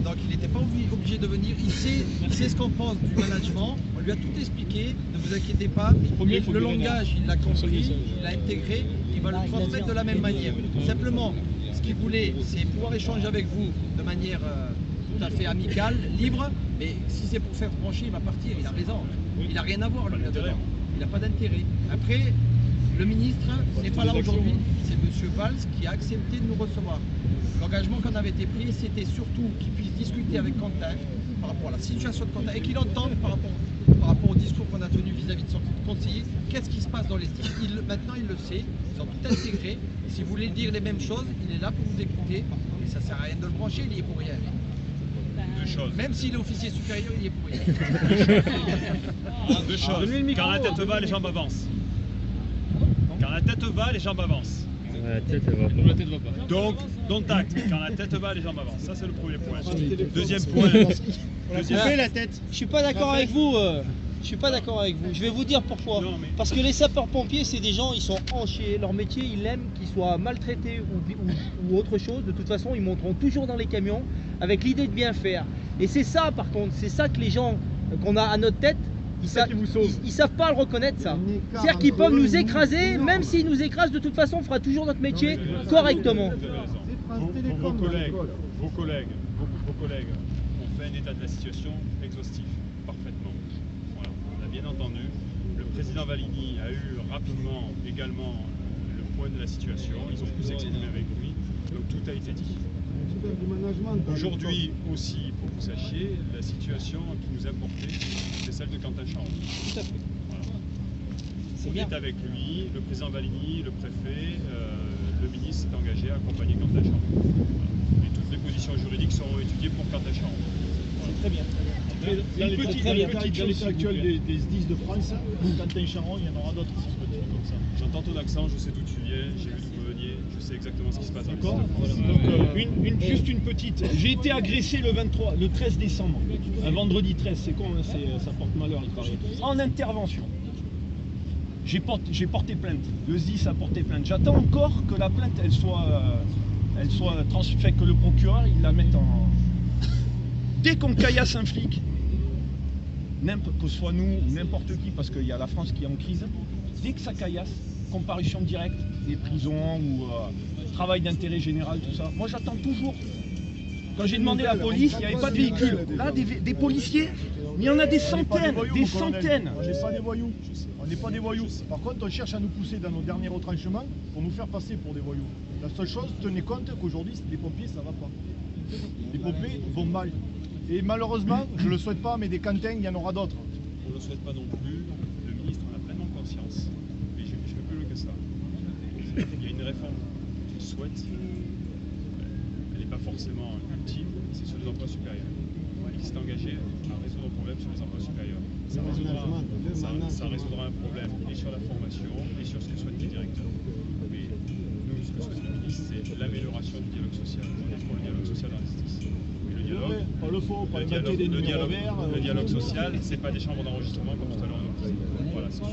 donc il n'était pas obligé de venir. Il sait ce qu'on pense du management, on lui a tout expliqué, ne vous inquiétez pas. Le langage, il l'a compris, il l'a intégré, il va le transmettre de la même manière. Simplement, ce qu'il voulait, c'est pouvoir échanger avec vous de manière tout à fait amicale, libre, mais si c'est pour faire brancher, il va partir, il a raison. Il n'a rien à voir lui là-dedans, il n'a pas d'intérêt. Après, le ministre n'est pas là aujourd'hui, c'est M. Valls qui a accepté de nous recevoir. L'engagement qu'on avait été pris, c'était surtout qu'il puisse discuter avec Quentin par rapport à la situation de Quentin et qu'il entende par rapport au discours qu'on a tenu vis-à-vis de son conseiller, qu'est-ce qui se passe dans les styles. Maintenant, il le sait, ils ont tout intégré. Et si vous voulez dire les mêmes choses, il est là pour vous écouter. Et ça ne sert à rien de le brancher, il y est pour rien. Deux choses. Même s'il est officier supérieur, il y est pour rien. Deux choses. Quand la tête va, les jambes avancent. Quand la tête va, les jambes avancent. La tête va pas. Donc, don't tact. Quand la tête va, les jambes avancent. Ça, c'est le premier point. Deuxième point. La tête. Je suis pas d'accord avec vous. Je suis pas d'accord avec vous. Je vais vous dire pourquoi. Non, mais... Parce que les sapeurs-pompiers, c'est des gens, ils sont hanchés. Leur métier, ils l'aiment, qu'ils soient maltraités ou autre chose. De toute façon, ils monteront toujours dans les camions avec l'idée de bien faire. Et c'est ça, par contre, c'est ça que les gens qu'on a à notre tête, ils savent pas le reconnaître, ça. C'est-à-dire qu'ils peuvent nous écraser, même s'ils nous écrasent, de toute façon, on fera toujours notre métier correctement. Vos collègues ont fait un état de la situation exhaustif, parfaitement. Voilà. On a bien entendu. Le président Valigny a eu rapidement également le point de la situation. Ils ont pu s'exprimer avec lui. Donc tout a été dit. Aujourd'hui aussi, pour que vous sachiez, la situation qui nous a porté, c'est celle de Quentin Charon. Tout à fait. Voilà. C'est On bien. est avec lui, le président Valigny, le préfet, le ministre s'est engagé à accompagner Quentin Charon. Voilà. Et toutes les positions juridiques seront étudiées pour Quentin Charon. Voilà. C'est très bien. Dans l'état actuel des SDIS de France, Quentin Charon, il y en aura d'autres si je peux dire comme ça. J'entends ton accent, je sais d'où tu viens, j'ai vu d'où vous veniez, je sais exactement ce qui se passe dans les D'accord. systèmes. Donc juste une petite. J'ai été agressé le 13 décembre, un vendredi 13, c'est con, hein, ça porte malheur il paraît. En intervention. J'ai porté plainte. Le SDIS a porté plainte. J'attends encore que la plainte elle soit transférée, que le procureur il la mette en. Dès qu'on caillasse un flic, que ce soit nous ou n'importe qui, parce qu'il y a la France qui est en crise, dès que ça caillasse, comparution directe, les prisons ou travail d'intérêt général, tout ça. Moi j'attends toujours. Quand j'ai demandé à la police, il n'y avait pas de véhicule. Là, des policiers, il y en a des centaines, des centaines. On n'est pas des voyous. On n'est pas des voyous. Par contre, on cherche à nous pousser dans nos derniers retranchements pour nous faire passer pour des voyous. La seule chose, tenez compte qu'aujourd'hui, les pompiers, ça va pas. Les pompiers vont mal. Et malheureusement, je ne le souhaite pas, mais des cantins, il y en aura d'autres. On ne le souhaite pas non plus, le ministre en a pleinement conscience, et je ne vais plus loin que ça. Il y a une réforme qu'il souhaite, elle n'est pas forcément ultime, c'est sur les emplois supérieurs. Il s'est engagé à résoudre un problème sur les emplois supérieurs. Ça résoudra un problème et sur la formation et sur ce que souhaitent les directeurs. Mais nous, ce que souhaite le ministre, c'est l'amélioration du dialogue social. On est pour le dialogue social dans les justices. Le dialogue social, c'est pas des chambres d'enregistrement comme tout à l'heure. Voilà, c'est